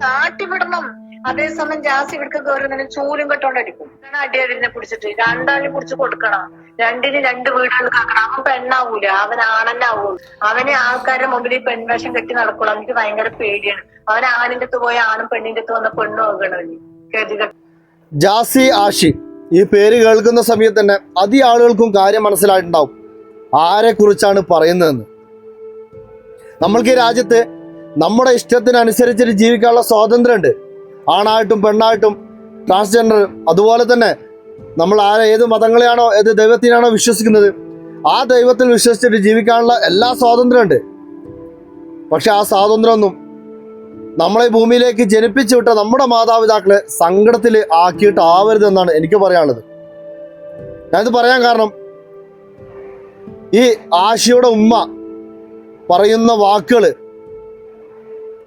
കാട്ടിവിടണം. അതേസമയം ജാസി ഇവിടേക്ക് കയറുന്നതിന് ചൂലും കെട്ടോണ്ടടിക്കും. അടിയടിനെ പിടിച്ചിട്ട് രണ്ടാളിനെ പിടിച്ച് കൊടുക്കണം. രണ്ടിന് രണ്ട് വീടുകൾ കാക്കണം. അവൻ പെണ്ണാവൂല, അവൻ ആണെന്നാവൂല. അവനെ ആൾക്കാരുടെ മുമ്പിൽ ഈ പെൺവേഷം കെട്ടി നടക്കുള്ളൂ. എനിക്ക് ഭയങ്കര പേടിയാണ്. അവൻ ആണിന്റെ അടുത്ത് പോയ ആണും പെണ്ണിന്റെ അടുത്ത് വന്ന പെണ്ണും ആകണവന് ഗതികെട്ട. ജാസി ആഷി ഈ പേര് കേൾക്കുന്ന സമയത്ത് തന്നെ അധികം ആളുകൾക്കും കാര്യം മനസ്സിലായിട്ടുണ്ടാവും ആരെ കുറിച്ചാണ് പറയുന്നതെന്ന്. നമ്മൾക്ക് ഈ രാജ്യത്ത് നമ്മുടെ ഇഷ്ടത്തിനനുസരിച്ചിട്ട് ജീവിക്കാനുള്ള സ്വാതന്ത്ര്യമുണ്ട്. ആണായിട്ടും പെണ്ണായിട്ടും ട്രാൻസ്ജെൻഡർ, അതുപോലെ തന്നെ നമ്മൾ ഏത് മതങ്ങളെയാണോ ഏത് ദൈവത്തിനാണോ വിശ്വസിക്കുന്നത് ആ ദൈവത്തിൽ വിശ്വസിച്ചിട്ട് ജീവിക്കാനുള്ള എല്ലാ സ്വാതന്ത്ര്യമുണ്ട്. പക്ഷെ ആ സ്വാതന്ത്ര്യമൊന്നും നമ്മളെ ഭൂമിയിലേക്ക് ജനിപ്പിച്ചു വിട്ട നമ്മുടെ മാതാപിതാക്കളെ സങ്കടത്തിൽ ആക്കിയിട്ട് ആവരുതെന്നാണ് എനിക്ക് പറയാനുള്ളത്. ഞാനിത് പറയാൻ കാരണം ഈ ആഷിയുടെ ഉമ്മ പറയുന്ന വാക്കുകൾ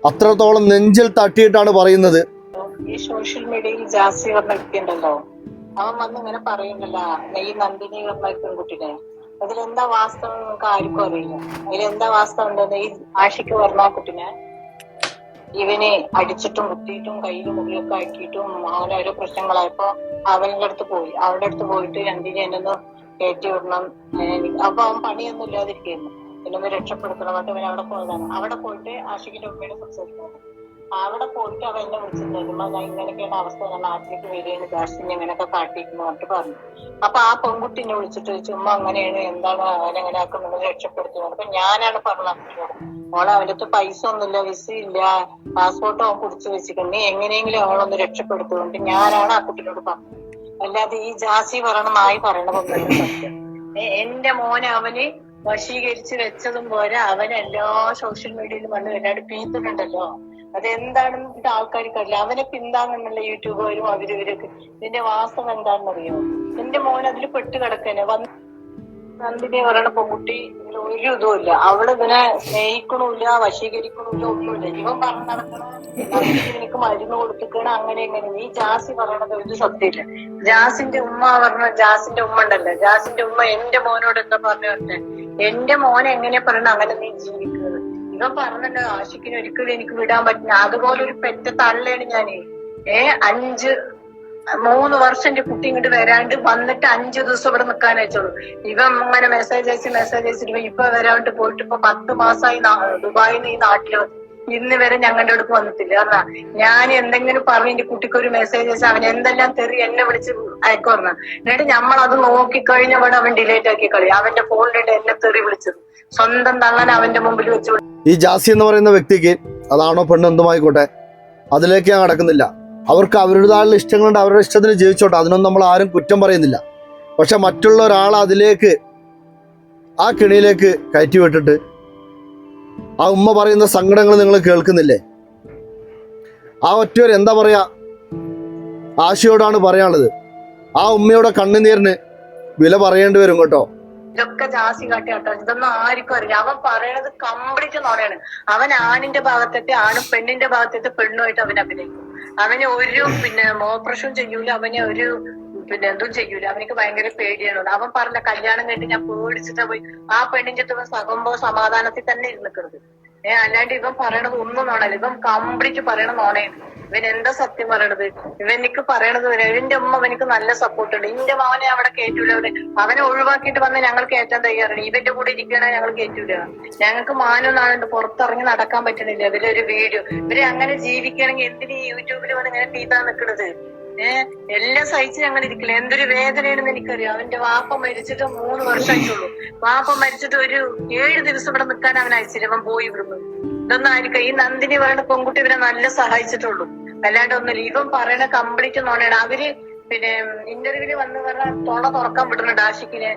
അത്രത്തോളം നെഞ്ചിൽ തട്ടിയിട്ടാണ് പറയുന്നത്. ഈ സോഷ്യൽ മീഡിയയിൽ ജാസി പറഞ്ഞ വ്യക്തിയുണ്ടല്ലോ, അവൻ വന്ന് ഇങ്ങനെ പറയുന്നല്ലോ ഈ നന്ദിനി പറഞ്ഞ പെൺകുട്ടിനെ, അതിലെന്താ വാസ്തവം നമുക്ക് ആർക്കും അറിയില്ല. അതിലെന്താ വാസ്തവം ഉണ്ടെന്ന് ഈ ആഷിക്ക് പറഞ്ഞ കുട്ടിനെ ഇവനെ അടിച്ചിട്ടും കുത്തിയിട്ടും കയ്യിലും മുകളിലൊക്കെ ആക്കിയിട്ടും അങ്ങനെ ഓരോ പ്രശ്നങ്ങളായപ്പോ അവന്റെ അടുത്ത് പോയി. അവരുടെ അടുത്ത് പോയിട്ട് നന്ദിനി എന്നൊന്ന് കയറ്റി വിടണം. അപ്പൊ അവൻ പണിയൊന്നും ഇല്ലാതിരിക്കുന്നു, എന്നൊന്ന് രക്ഷപ്പെടുത്തണം. എന്നിട്ട് അവൻ അവിടെ പോയതാണ്. അവിടെ പോയിട്ട് ആഷിക്കിന്റെ ഉമ്മയുടെ സംസാരിക്കുന്നത്. അവിടെ പോയിട്ട് അവൻ എന്നെ വിളിച്ചിട്ടുണ്ടായിരുന്നു, ഞാൻ ഇങ്ങനെയൊക്കെയാണ് അവസ്ഥ, ഞാൻ നാട്ടിലേക്ക് വരികയാണ്, ജാസ്തിനെ ഇങ്ങനെയൊക്കെ കാട്ടിയിരിക്കുന്നു പറഞ്ഞിട്ട് പറഞ്ഞു. അപ്പൊ ആ പെൺകുട്ടിനെ വിളിച്ചിട്ട് ചുമ്മാ അങ്ങനെയാണ്, എന്താണ് അവനെങ്ങനെ ആക്കുന്നത്, രക്ഷപ്പെടുത്തുന്നത്. അപ്പൊ ഞാനാണ് പറഞ്ഞത്, മോളെ അവന്റെ അടുത്ത് പൈസ ഒന്നുമില്ല, വിസ ഇല്ല, പാസ്പോർട്ട് അവൻ കുടിച്ചു വെച്ചിട്ടുണ്ട്, എങ്ങനെയെങ്കിലും അവളൊന്ന് രക്ഷപ്പെടുത്തുകൊണ്ട് ഞാനാണ് ആ കുട്ടിനോട് പറഞ്ഞത്. അല്ലാതെ ഈ ജാസി നായി പറയണതൊന്നും സത്യം. എന്റെ മോനെ അവന് വശീകരിച്ച് വെച്ചതും പോരാ, അവൻ എല്ലാ സോഷ്യൽ മീഡിയയിലും വന്ന് വല്ലാണ്ട് പീത്തുന്നുണ്ടല്ലോ. അതെന്താണെന്ന് ഇത് ആൾക്കാർക്കറിയില്ല. അവനെ പിന്താങ്ങുന്നുള്ള യൂട്യൂബുകാരും അവരിവരൊക്കെ. ഇതിന്റെ വാസ്തവം എന്താണെന്നറിയോ? എന്റെ മോൻ അതിൽ പെട്ട് കിടക്കന്നെ. നന്ദിനി പറയണ പെൺകുട്ടി ഇതിൽ ഒരു ഇതുമില്ല. അവള് ഇതിനെ സ്നേഹിക്കണില്ല, വശീകരിക്കണില്ല, ഒന്നുമില്ല. ഇവൻ പറഞ്ഞു നടക്കണ എനിക്ക് മരുന്ന് കൊടുത്തിക്കണ അങ്ങനെ എങ്ങനെ. ഈ ജാസി പറയണത് ഒരു സത്യമില്ല. ജാസിന്റെ ഉമ്മ ജാസിന്റെ ഉമ്മ ഉണ്ടല്ലോ, ജാസിന്റെ ഉമ്മ എന്റെ മോനോട് എന്താ പറഞ്ഞു, എന്റെ മോനെ എങ്ങനെ പറയണ അങ്ങനെ നീ ജീവിക്കുന്നത്. ഇവൻ പറഞ്ഞല്ലോ ആഷിക്കിന് ഒരിക്കലും എനിക്ക് വിടാൻ പറ്റില്ല. അതുപോലെ ഒരു പെറ്റ തള്ളയാണ് ഞാന്. 3 വർഷം എന്റെ കുട്ടി ഇങ്ങോട്ട് വരാണ്ട് വന്നിട്ട് 5 ദിവസം ഇവിടെ നിൽക്കാൻ അയച്ചോളൂ. ഇവൻ അങ്ങനെ മെസ്സേജ് അയച്ചിട്ട് ഇപ്പൊ വരാണ്ട് പോയിട്ട് ഇപ്പൊ 10 മാസമായി ദുബായിൽ നിന്ന് ഈ നാട്ടില് ഇന്ന് വരെ ഞങ്ങളുടെ അടുത്ത് വന്നിട്ടില്ല. കാരണം ഞാൻ എന്തെങ്കിലും പറഞ്ഞ് എന്റെ കുട്ടിക്ക് ഒരു മെസ്സേജ് അയച്ചാൽ അവൻ എന്തെല്ലാം തെറി എന്നെ വിളിച്ച് അയക്കുറഞ്ഞ. എന്നിട്ട് നമ്മളത് നോക്കിക്കഴിഞ്ഞ അവിടെ അവൻ ഡിലേറ്റ് ആക്കി കളി. അവന്റെ ഫോണിലിട്ട് എന്നെ തെറി വിളിച്ചത് സ്വന്തം തള്ളനെ അവന്റെ മുമ്പിൽ വെച്ച്. ഈ ജാസി എന്ന് പറയുന്ന വ്യക്തിക്ക് അതാണോ പെണ്ണ് എന്തുമായിക്കോട്ടെ അതിലേക്ക് ഞാൻ കടക്കുന്നില്ല. അവർക്ക് അവരുടേതായുള്ള ഇഷ്ടങ്ങളുണ്ട്, അവരുടെ ഇഷ്ടത്തിന് ജീവിച്ചോട്ടെ, അതിനൊന്നും നമ്മൾ ആരും കുറ്റം പറയുന്നില്ല. പക്ഷെ മറ്റുള്ള ഒരാൾ അതിലേക്ക് ആ കിണിയിലേക്ക് കയറ്റി വിട്ടിട്ട് ആ ഉമ്മ പറയുന്ന സങ്കടങ്ങൾ നിങ്ങൾ കേൾക്കുന്നില്ലേ? ആ ഒറ്റയൊരു എന്താ പറയാ ആശയോടാണ് പറയാനുള്ളത്. ആ ഉമ്മയുടെ കണ്ണുനീരിന് വില പറയേണ്ടി വരും കേട്ടോ. ഇതൊക്കെ ജാസി കാട്ടിയാട്ടോ, ഇതൊന്നും ആർക്കും അറിയില്ല. അവൻ പറയണത് കംപ്ലീറ്റ് നോണയാണ്. അവൻ ആണിന്റെ ഭാഗത്തെത്തെ ആണും പെണ്ണിന്റെ ഭാഗത്തെത്തെ പെണ്ണുമായിട്ട് അവൻ അഭിനയിക്കും. അവന് ഒരു ഓപ്പറേഷൻ ചെയ്യൂല, അവന് ഒരു എന്തും ചെയ്യൂല. അവനക്ക് ഭയങ്കര പേടിയാണ്. അവൻ പറഞ്ഞ കല്യാണം കഴിഞ്ഞ് ഞാൻ പേടിച്ചിട്ടാ പോയി. ആ പെണ്ണിന്റെ അടുത്ത് സകുമ്പോ സമാധാനത്തിൽ തന്നെ ഇരുന്നിക്കരുത്. അല്ലാണ്ട് ഇവൻ പറയണത് ഒന്നും നോണല്ല. ഇവൻ കംപ്ലീറ്റ് പറയണ നോണയാണ്. ഇവൻ എന്താ സത്യം പറയണത്? ഇവനിക്ക് പറയണത് ഇവന്റെ ഉമ്മ അവനക്ക് നല്ല സപ്പോർട്ട് ഉണ്ട്. ഇന്റെ മകനെ അവിടെ കയറ്റൂല. അവനെ ഒഴിവാക്കിയിട്ട് വന്ന് ഞങ്ങൾ കയറ്റാൻ തയ്യാറാണ്. ഇവന്റെ കൂടെ ഇരിക്കണ ഞങ്ങൾ കയറ്റൂല. ഞങ്ങൾക്ക് മാനം നാളുണ്ട്, പുറത്തിറങ്ങി നടക്കാൻ പറ്റണില്ല. ഇവരൊരു വീഡിയോ ഇവര് അങ്ങനെ ജീവിക്കണമെങ്കിൽ എന്തിന് യൂട്യൂബിൽ വന്ന് ഇങ്ങനെ തീറ്റാൻ നിൽക്കണത്? എല്ലാം സഹിച്ച് ഞങ്ങൾ ഇരിക്കില്ല. എന്തൊരു വേദനയാണെന്ന് എനിക്കറിയാം. അവന്റെ വാപ്പ മരിച്ചിട്ട് 3 വർഷമായിട്ടുള്ളൂ. വാപ്പ മരിച്ചിട്ട് ഒരു 7 ദിവസം ഇവിടെ നിൽക്കാൻ അവൻ അയച്ചില്ല. അവൻ പോയി ഇവിടുന്ന്. ഇതൊന്നും ആയിരിക്കും. ഈ നന്ദിനി പറയുന്ന പെൺകുട്ടി ഇവരെ നല്ല സഹായിച്ചിട്ടുള്ളൂ, അല്ലാണ്ട് ഒന്നുമില്ല. ഇവൻ പറയണ കംപ്ലീറ്റ് നോണയാണ്. അവര് ഇന്റർവ്യൂവില് വന്ന് പറഞ്ഞ തുറക്കാൻ വിടുന്നുണ്ട് ആഷിക്കിനെ.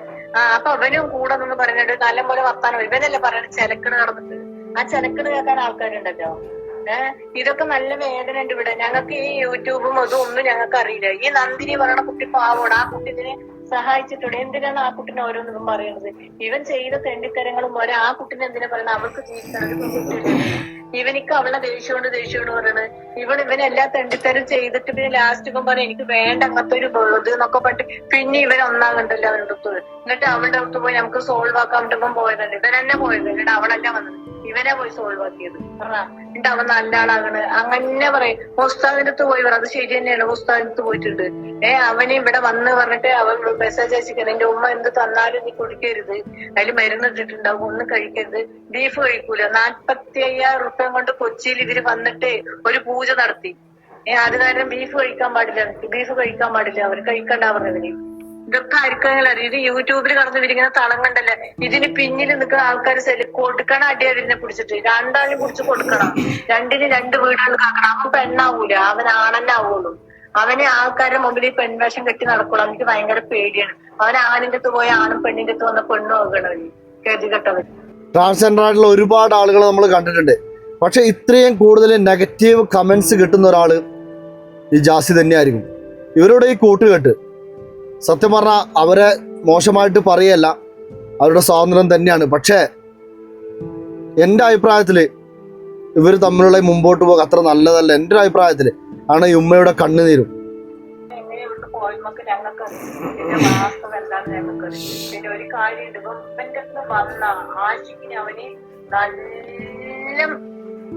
അപ്പൊ അവനും കൂടെ നിന്ന് പറയുന്നുണ്ട് നല്ല പോലെ വർത്താനം. ഇവനല്ലേ പറയണ ചെലക്കണ് നടന്നിട്ട്. ആ ചെലക്കണ് കേൾക്കാൻ ആൾക്കാരുണ്ടല്ലോ. ഇതൊക്കെ നല്ല വേദന ഉണ്ട് ഇവിടെ. ഞങ്ങൾക്ക് ഈ യൂട്യൂബും അതും ഒന്നും ഞങ്ങൾക്ക് അറിയില്ല. ഈ നന്ദിനി പറയണ കുട്ടി പാവോട്. ആ കുട്ടിനെ സഹായിച്ചിട്ടുണ്ട്. എന്തിനാണ് ആ കുട്ടിനെ ഓരോന്നും പറയുന്നത്? ഇവൻ ചെയ്ത തെണ്ടിത്തരങ്ങളും പോലെ ആ കുട്ടിനെ എന്തിനാ പറയുന്നത്? അവൾക്ക് ജീവിക്കണം. ഇവനിക്ക് അവളെ ദേഷ്യമുണ്ട് പറയണത്. ഇവനെല്ലാ തെണ്ടിത്തരം ചെയ്തിട്ട് പിന്നെ ലാസ്റ്റ് ഇവൻ പറയാം എനിക്ക് വേണ്ട അങ്ങനത്തെ ഒരു ഇത് എന്നൊക്കെ പറഞ്ഞിട്ട് പിന്നെ ഇവൻ ഒന്നാകണ്ടല്ലോ അവരുടെ അടുത്ത്. എന്നിട്ട് അവളുടെ അടുത്ത് പോയി നമുക്ക് സോൾവ് ആക്കാൻ വേണ്ടി ഇവൻ പോയതല്ലേ. ഇവൻ തന്നെ പോയത്, എന്നിട്ട് അവളല്ല വന്നത്. ഇവൻ ഇവനെ പോയി സോൾവ് ആക്കിയത്. എന്നിട്ട് അവൻ നല്ല ആളാകണ് അങ്ങനെ പറയും. ഉസ്താദിന്റെ അടുത്ത് പോയി പറ, അത് ശരി തന്നെയാണ്, ഉസ്താദിന്റെ അടുത്ത് പോയിട്ടുണ്ട്. അവന് ഇവിടെ വന്ന് പറഞ്ഞിട്ട് അവൻ മെസ്സേജ് അയച്ചിരിക്കണം, എന്റെ ഉമ്മ എന്ത് തന്നാലും നീ കുടിക്കരുത്, അതിൽ മരുന്ന് ഇട്ടിട്ടുണ്ടാവും, ഒന്നും കഴിക്കരുത്, ബീഫ് കഴിക്കൂല. 45,000 റുപ്യ കൊണ്ട് കൊച്ചിയിൽ ഇവര് വന്നിട്ട് ഒരു പൂജ നടത്തി. അത് കാരണം ബീഫ് കഴിക്കാൻ പാടില്ല, ബീഫ് കഴിക്കാൻ പാടില്ല, അവർ കഴിക്കണ്ട പറഞ്ഞവര്. ഇതൊക്കെ ആർക്കെങ്കിലും അറിയാം. ഇത് യൂട്യൂബിൽ കടന്ന് ഇവരിങ്ങനെ തളങ്ങണ്ടല്ലേ. ഇതിന് പിന്നിൽ നിൽക്കുന്ന ആൾക്കാർ കൊടുക്കണം അടി അവരിനെ പിടിച്ചിട്ട്, രണ്ടാളും പിടിച്ച് കൊടുക്കണം, രണ്ടിന് 2 വീടുകൾ കാക്കണം. അവൻ പെണ്ണാവൂല, അവൻ ആണെന്നെ ആവുള്ളൂ. അവന് ആൾക്കാരുടെ മുമ്പിൽ ഈ പെൺവേഷം കെട്ടി നടക്കുള്ളൂ. എനിക്ക് ഭയങ്കര പേടിയാണ്. അവൻ ആണിന്റെ അടുത്ത് പോയ ആണും പെണ്ണിന്റെ അടുത്ത് വന്ന പെണ്ണും ആകണവര് ഗതികെട്ടവർ. ട്രാൻസ്ജെൻഡർ ആയിട്ടുള്ള ഒരുപാട് ആളുകൾ നമ്മൾ കണ്ടിട്ടുണ്ട്. പക്ഷെ ഇത്രയും കൂടുതൽ നെഗറ്റീവ് കമന്റ്സ് കിട്ടുന്ന ഒരാള് ഈ ജാസി തന്നെയായിരിക്കും. ഇവരുടെ ഈ കൂട്ടുകെട്ട് സത്യം പറഞ്ഞാൽ അവരെ മോശമായിട്ട് പറയല്ല, അവരുടെ സ്വാതന്ത്ര്യം തന്നെയാണ്. പക്ഷേ എൻ്റെ അഭിപ്രായത്തിൽ ഇവർ തമ്മിലുള്ള മുമ്പോട്ട് പോകുക അത്ര നല്ലതല്ല. എൻ്റെ ഒരു അഭിപ്രായത്തിൽ ആണ് ഈ ഉമ്മയുടെ കണ്ണുനീരും. പിന്നെ ഒരു കാര്യം വന്ന ആശിക്കിന് അവന് നല്ല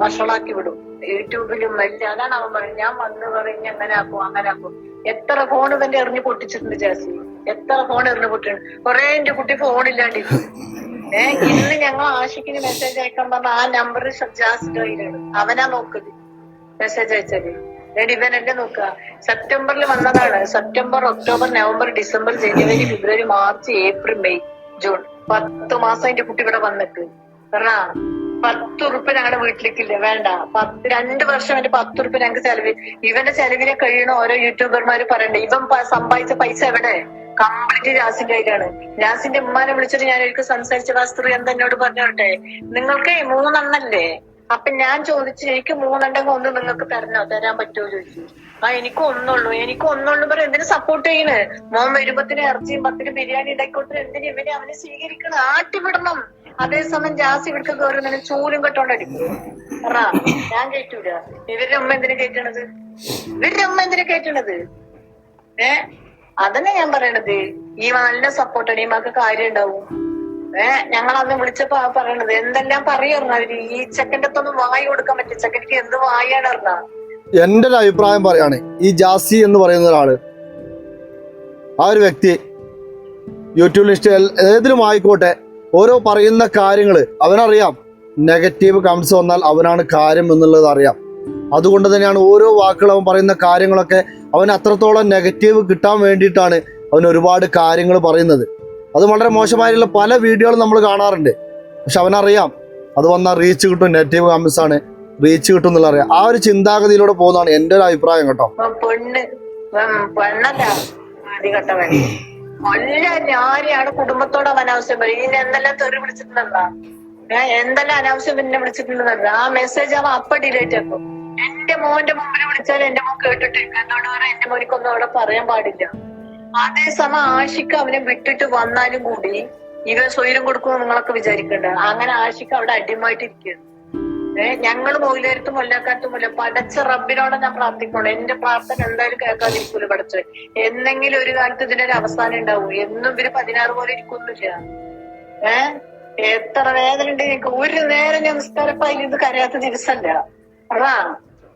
വഷളാക്കി വിടും യൂട്യൂബിലും എല്ലാം. അതാണ് അവൻ പറയുന്നത്, ഞാൻ വന്ന് പറഞ്ഞ് അങ്ങനെ ആക്കും അങ്ങനെ ആക്കും. എത്ര ഫോൺ ഇവന്റെ എറിഞ്ഞ് പൊട്ടിച്ചിട്ടുണ്ട് ജാസി, എത്ര ഫോൺ എറിഞ്ഞ് പൊട്ടിട്ടുണ്ട്. കൊറേ എന്റെ കുട്ടി ഫോണില്ലാണ്ടിരിക്കും. ഇന്ന് ഞങ്ങൾ ആഷിക്കിന് മെസ്സേജ് അയക്കാൻ പറഞ്ഞ ആ നമ്പർ ജാസിന്റെ കയ്യിലാണ്. അവനാ നോക്കല് മെസ്സേജ് അയച്ചത്. ഇവൻ എന്നെ നോക്കുക. സെപ്റ്റംബറിൽ വന്നതാണ്. സെപ്റ്റംബർ, ഒക്ടോബർ, നവംബർ, ഡിസംബർ, ജനുവരി, ഫെബ്രുവരി, മാർച്ച്, ഏപ്രിൽ, മെയ്, ജൂൺ 10 മാസം എന്റെ കുട്ടി ഇവിടെ വന്നിട്ട്. 10 ഉറുപ്പ്യ ഞങ്ങളുടെ വീട്ടിലേക്കില്ല, വേണ്ട. 2 വർഷം എന്റെ 10 ഉറുപ്പ്യ ഞങ്ങൾക്ക് ചെലവ്. ഇവന്റെ ചെലവിനെ കഴിയണ ഓരോ യൂട്യൂബർമാര് പറയണ്ടേ, ഇവൻ സമ്പാദിച്ച പൈസ എവിടെ? കംപ്ലീറ്റ് ജാസിന്റെ കയ്യിലാണ്. ജാസിന്റെ ഉമ്മാനെ വിളിച്ചിട്ട് ഞാൻ ഒരിക്കൽ സംസാരിച്ച വസ്തു എന്താ എന്നോട് പറഞ്ഞോട്ടെ, നിങ്ങൾക്ക് 3 എണ്ണല്ലേ? അപ്പൊ ഞാൻ ചോദിച്ചു, എനിക്ക് 3 എണ്ണമെങ്കിൽ ഒന്ന് നിങ്ങൾക്ക് തരാൻ പറ്റുമോ ചോദിച്ചു. എനിക്ക് ഒന്നുള്ളൂ പറയും. എന്തിനു സപ്പോർട്ട് ചെയ്യണ്? മോൻ വരുമ്പത്തിന് ഇറച്ചിയും 10 ബിരിയാണി ഉണ്ടായിക്കോട്ടെ, എന്തിനു ഇവനെ അവനെ സ്വീകരിക്കണം, ആട്ടിവിടണം. അതേസമയം ജാസി ഇവിടുത്തെ കയറുന്നതിന് ചൂലും കെട്ടോണ്ടടിക്കും. ഞാൻ കേട്ടൂല. ഇവരുടെ അമ്മ എന്തിനു കേട്ടണത്? അതന്നെ ഞാൻ പറയണത്. ഈ നല്ല സപ്പോർട്ടാണ്, ഈ മക്ക് കാര്യം ഉണ്ടാവും. ഞങ്ങൾ അന്ന് വിളിച്ചപ്പോ പറയണത് എന്തെല്ലാം പറയുന്ന അവര്. ഈ ചെക്കൻ്റെ അടുത്തൊന്നും വായി കൊടുക്കാൻ പറ്റും. ചെക്കനിക്ക് എന്ത് വായാണ് അറിഞ്ഞ. എൻ്റെ ഒരു അഭിപ്രായം പറയാണ്, ഈ ജാസി എന്ന് പറയുന്ന ഒരാള്, ആ ഒരു വ്യക്തി യൂട്യൂബിൽ ഏതിലും ആയിക്കോട്ടെ, ഓരോ പറയുന്ന കാര്യങ്ങൾ അവനറിയാം. നെഗറ്റീവ് കമന്റ്സ് വന്നാൽ അവനാണ് കാര്യം എന്നുള്ളത് അറിയാം. അതുകൊണ്ട് തന്നെയാണ് ഓരോ വാക്കുകൾ അവൻ പറയുന്ന കാര്യങ്ങളൊക്കെ അവന് അത്രത്തോളം നെഗറ്റീവ് കിട്ടാൻ വേണ്ടിയിട്ടാണ് അവൻ ഒരുപാട് കാര്യങ്ങൾ പറയുന്നത്. അത് വളരെ മോശമായിട്ടുള്ള പല വീഡിയോകളും നമ്മൾ കാണാറുണ്ട്. പക്ഷെ അവനറിയാം അത് വന്നാൽ റീച്ച് കിട്ടും, നെഗറ്റീവ് കമന്റ്സ് ആണ് റീച്ച് കിട്ടും എന്നുള്ള അറിയാം. ആ ഒരു ചിന്താഗതിയിലൂടെ പോകുന്നതാണ് എൻ്റെ ഒരു അഭിപ്രായം കേട്ടോ. ആരെയാണ് കുടുംബത്തോടെ അനാവശ്യം പറയും. ഇനി എന്തെല്ലാം തെറി വിളിച്ചിട്ടുണ്ടെന്നാ, എന്തെല്ലാം അനാവശ്യം പിന്നെ വിളിച്ചിട്ടുണ്ടെന്നാ. ആ മെസ്സേജ് അവൻ അപ്പ ഡിലേറ്റ് ആക്കും. എന്റെ മോന്റെ മുമ്പിൽ വിളിച്ചാൽ എന്റെ മോൻ കേട്ടിട്ടേക്കും. എന്നോട് പറയാൻ എന്റെ മോനിക്കൊന്നും അവിടെ പറയാൻ പാടില്ല. അതേസമയം ആഷിക്ക് അവനെ വിട്ടിട്ട് വന്നാലും കൂടി ഇവൻ സ്വൈരം കൊടുക്കുമെന്ന് നിങ്ങളൊക്കെ വിചാരിക്കണ്ട. അങ്ങനെ ആഷിക്ക് അവിടെ അടിമായിട്ടിരിക്കുകയാണ്. ഞങ്ങൾ മൊയിലേരത്തും കൊല്ലാക്കാത്തുമില്ല. പടച്ച റബ്ബിനോടെ ഞാൻ പ്രാർത്ഥിക്കണം. എന്റെ പ്രാർത്ഥന എന്തായാലും കേൾക്കാതിരിക്കൂല പടച്ച. എന്നെങ്കിലും ഒരു കാലത്ത് ഇതിനൊരു അവസാനം ഉണ്ടാവും. എന്നും ഇവര് 16 പോലെ ഇരിക്കൊന്നുമില്ല. എത്ര വേദന ഉണ്ട് എനിക്ക്. ഒരു നേരം ഞാൻ നിസ്കാരപ്പായിൽ ഇത് കരയാത്ത ദിവസമല്ല.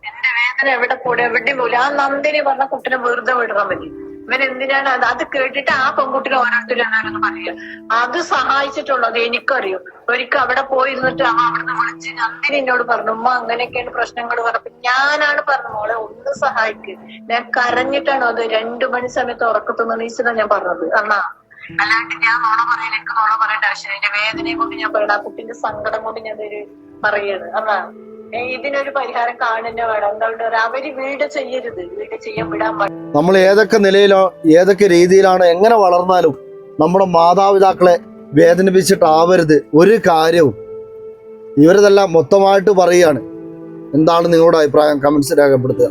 എന്റെ വേദന എവിടെ എവിടെയും പോലും. ആ നന്ദിനി പറഞ്ഞ കുട്ടിനെ വെറുതെ വിടണം മതി. ഇവൻ എന്തിനാണ് അത് കേട്ടിട്ട് ആ പെൺകുട്ടിനെ ഓരോരുത്തരാണെന്ന് പറയുക. അത് സഹായിച്ചിട്ടുള്ളത് എനിക്കറിയും. ഒരിക്കൽ അവിടെ പോയിരുന്നിട്ട് അവിടുന്ന് വിളിച്ച് നന്ദിനി എന്നോട് പറഞ്ഞു, ഉമ്മ അങ്ങനെയൊക്കെയാണ് പ്രശ്നങ്ങൾ പറഞ്ഞപ്പോ ഞാനാണ് പറഞ്ഞു, മോളെ ഒന്ന് സഹായിക്ക്. ഞാൻ കരഞ്ഞിട്ടാണോ അത് 2 മണി സമയത്ത് ഉറക്കത്തുനിന്ന് നീച്ചതാ ഞാൻ പറഞ്ഞത്. അല്ലാണ്ട് ഞാൻ നോണ പറയില്ല. എനിക്ക് നോണ പറയേണ്ട ആവശ്യമില്ല. എന്റെ വേദനയെ കൊണ്ട് ഞാൻ പറയണ, ആ കുട്ടിന്റെ സങ്കടം കൊണ്ട് ഞാൻ പറയാണ്. ഇതിനൊരു പരിഹാരം കാണുന്ന വേണം. എന്താ അവര് വീട് ചെയ്യരുത്, വീട് ചെയ്യാൻ വിടാൻ പാടില്ല. നമ്മൾ ഏതൊക്കെ നിലയിലോ ഏതൊക്കെ രീതിയിലാണോ എങ്ങനെ വളർന്നാലും നമ്മുടെ മാതാപിതാക്കളെ വേദനിപ്പിച്ചിട്ടാവരുത് ഒരു കാര്യവും. ഇവരിതെല്ലാം മൊത്തമായിട്ട് പറയുകയാണ്. എന്താണ് നിങ്ങളുടെ അഭിപ്രായം? കമന്റ്സ് രേഖപ്പെടുത്തുക.